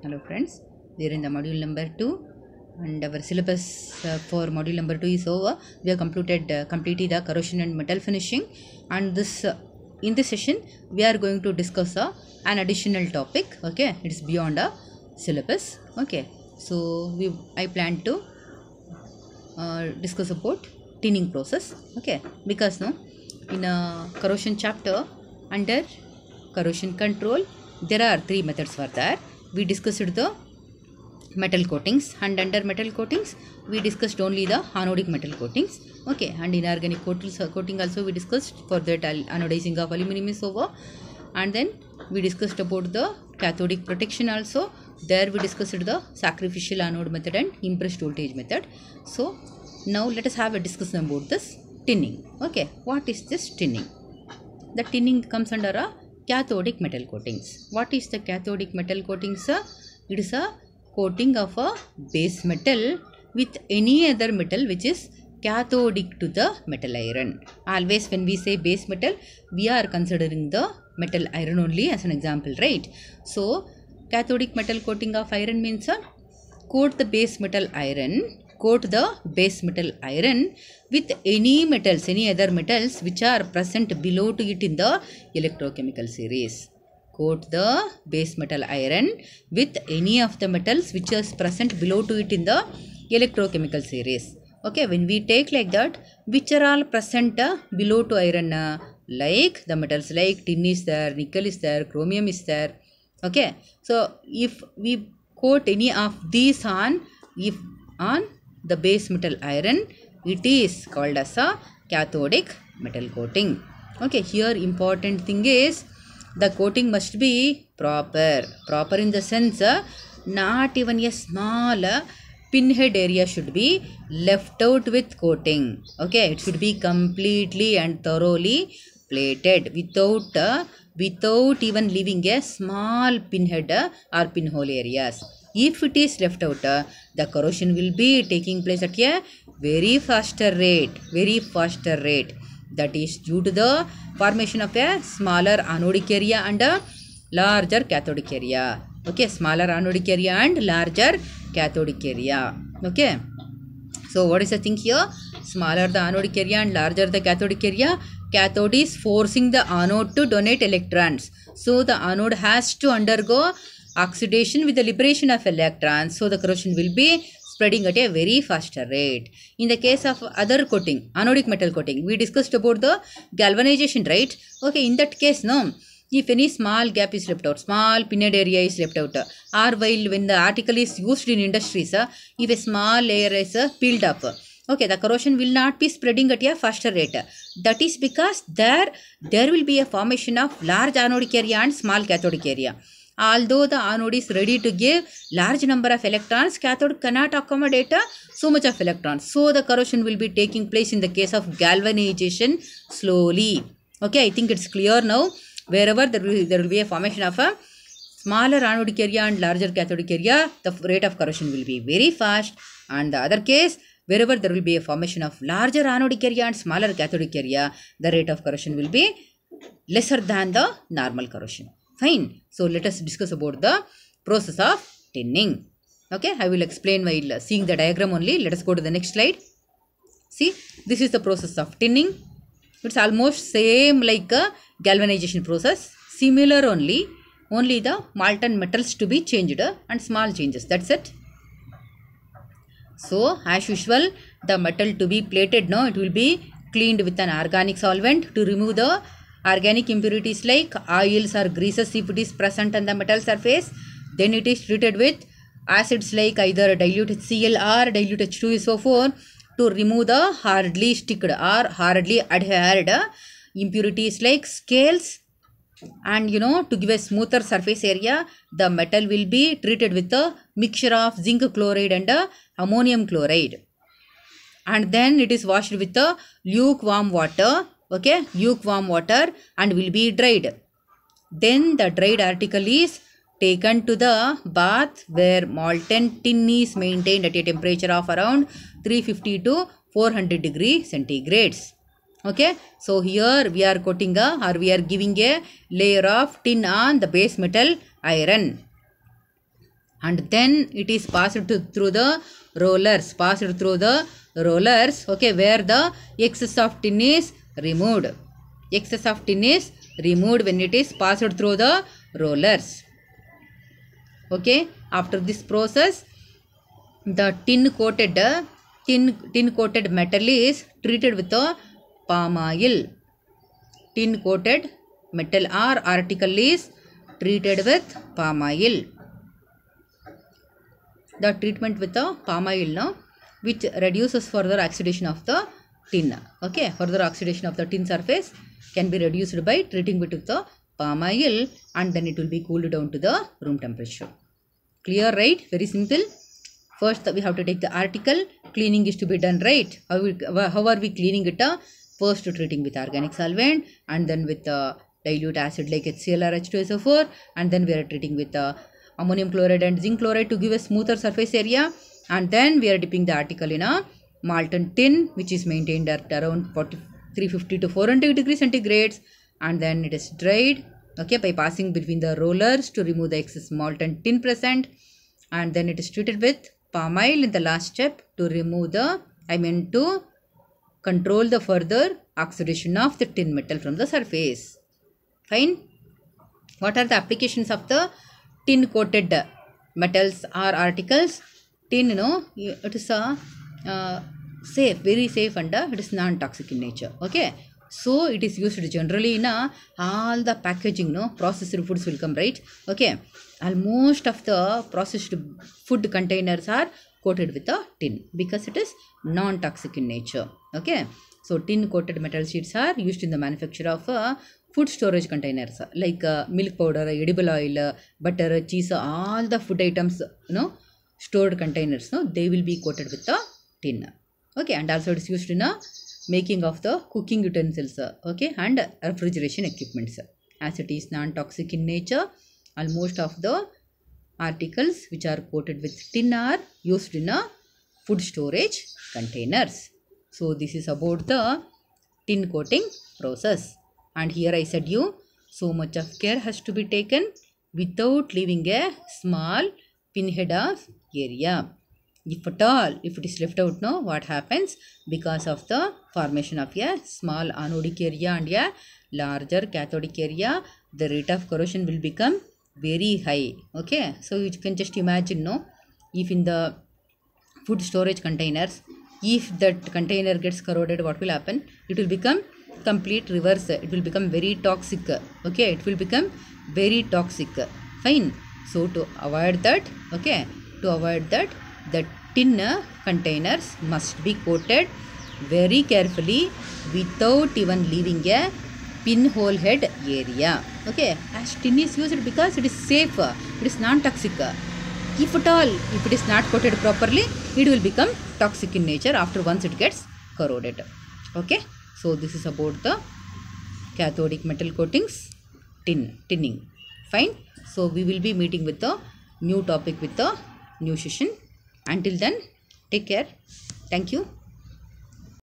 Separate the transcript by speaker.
Speaker 1: Hello friends, we are in the module number 2 and our syllabus for module number 2 is over. We have completed the corrosion and metal finishing, and in this session we are going to discuss an additional topic. Okay, it's beyond a syllabus. Okay, so I plan to discuss about tinning process. Okay, because in a corrosion chapter under corrosion control there are 3 methods for that. We discussed the metal coatings, and under metal coatings we discussed only the anodic metal coatings. Okay, and inorganic coating also we discussed. For that, anodizing of aluminum is over, and then we discussed about the cathodic protection also. There we discussed the sacrificial anode method and impressed voltage method. So now let us have a discussion about this tinning. Okay, what is this tinning? The tinning comes under a cathodic metal coatings. What is the cathodic metal coatings? It is a coating of a base metal with any other metal which is cathodic to the metal iron. Always when we say base metal, we are considering the metal iron only as an example, right? So cathodic metal coating of iron means coat the base metal iron with any other metals which are present below to it in the electrochemical series. Coat the base metal iron with any of the metals which is present below to it in the electrochemical series. Okay, when we take like that, which are all present below to iron, like the metals like tin is there, nickel is there, chromium is there. Okay, so if we coat any of these on the base metal iron, it is called as a cathodic metal coating. Okay, here important thing is the coating must be proper in the sense not even a small pinhead area should be left out with coating. Okay, it should be completely and thoroughly plated without even leaving a small pinhead or pinhole areas. If it is left out, the corrosion will be taking place at a very faster rate. That is due to the formation of a smaller anodic area and a larger cathodic area. Okay, smaller anodic area and larger cathodic area. Okay, so what is the thing here? Smaller the anodic area and larger the cathodic area. Cathode is forcing the anode to donate electrons. So the anode has to undergo oxidation with the liberation of electrons. So the corrosion will be spreading at a very faster rate. In the case of other coating, anodic metal coating, we discussed about the galvanization, right? Okay, in that case, if any small gap is left out, small pinhead area is left out, or while when the article is used in industries, if a small layer is peeled up, okay, the corrosion will not be spreading at a faster rate. That is because there will be a formation of large anodic area and small cathodic area. Although the anode is ready to give large number of electrons, cathode cannot accommodate so much of electrons. So the corrosion will be taking place in the case of galvanization slowly. Okay, I think it's clear now. Wherever there will be a formation of a smaller anodic area and larger cathodic area, the rate of corrosion will be very fast. And the other case, wherever there will be a formation of larger anodic area and smaller cathodic area, the rate of corrosion will be lesser than the normal corrosion. Fine. So let us discuss about the process of tinning. Okay, I will explain while seeing the diagram only. Let us go to the next slide. See, this is the process of tinning. It's almost same like a galvanization process. Similar only the molten metals to be changed and small changes. That's it. So as usual, the metal to be plated now, it will be cleaned with an organic solvent to remove the organic impurities like oils or greases if it is present on the metal surface. Then it is treated with acids like either dilute HCl or dilute H2SO4 to remove the hardly sticked or hardly adhered impurities like scales. And to give a smoother surface area, the metal will be treated with a mixture of zinc chloride and ammonium chloride. And then it is washed with the lukewarm water. Okay, lukewarm water, and will be dried. Then the dried article is taken to the bath where molten tin is maintained at a temperature of around 350 to 400 degrees centigrades. Okay, so here we are coating we are giving a layer of tin on the base metal iron. and then it is passed through the rollers, okay, where the excess of tin is removed. Excess of tin is removed when it is passed through the rollers. Okay, after this process, the tin coated metal is treated with the palm oil. Tin coated metal or article is treated with palm oil. The treatment with the palm oil now, which reduces further oxidation of the tin. Okay, further oxidation of the tin surface can be reduced by treating it with the palm oil, and then it will be cooled down to the room temperature. Clear, right? Very simple. First we have to take the article. Cleaning is to be done, right? How are we cleaning it? First treating with organic solvent, and then with dilute acid like HCl or H2SO4, and then we are treating with ammonium chloride and zinc chloride to give a smoother surface area, and then we are dipping the article in a molten tin which is maintained at around 350 to 400 degrees centigrade, and then it is dried, okay, by passing between the rollers to remove the excess molten tin present, and then it is treated with palm oil in the last step to remove the, to control the further oxidation of the tin metal from the surface. Fine. What are the applications of the tin coated metals or articles? Tin, it is a safe, very safe, and it is non-toxic in nature. Okay, so it is used generally in all the packaging, processed foods will come, right? Okay, almost of the processed food containers are coated with a tin because it is non-toxic in nature. Okay, so tin coated metal sheets are used in the manufacture of food storage containers like milk powder, edible oil, butter, cheese, all the food items, stored containers, they will be coated with the tin. Okay, and also it is used in making of the cooking utensils, okay, and refrigeration equipments. As it is non-toxic in nature, almost of the articles which are coated with tin are used in food storage containers. So this is about the tin coating process, and here I said you so much of care has to be taken without leaving a small pinhead of area. If at all, if it is left out, what happens? Because of the formation of a small anodic area and a larger cathodic area, the rate of corrosion will become very high. Okay, so you can just imagine, if in the food storage containers, if that container gets corroded, what will happen? It will become complete reverse. It will become very toxic. Okay, it will become very toxic. Fine. So to avoid that, okay, the tin containers must be coated very carefully without even leaving a pinhole head area. Okay, as tin is used because it is safe, it is non-toxic. If at all, if it is not coated properly, it will become toxic in nature after once it gets corroded. Okay, so this is about the cathodic metal coatings, tinning. Fine. So we will be meeting with the new topic with the new session. Until then, take care. Thank you.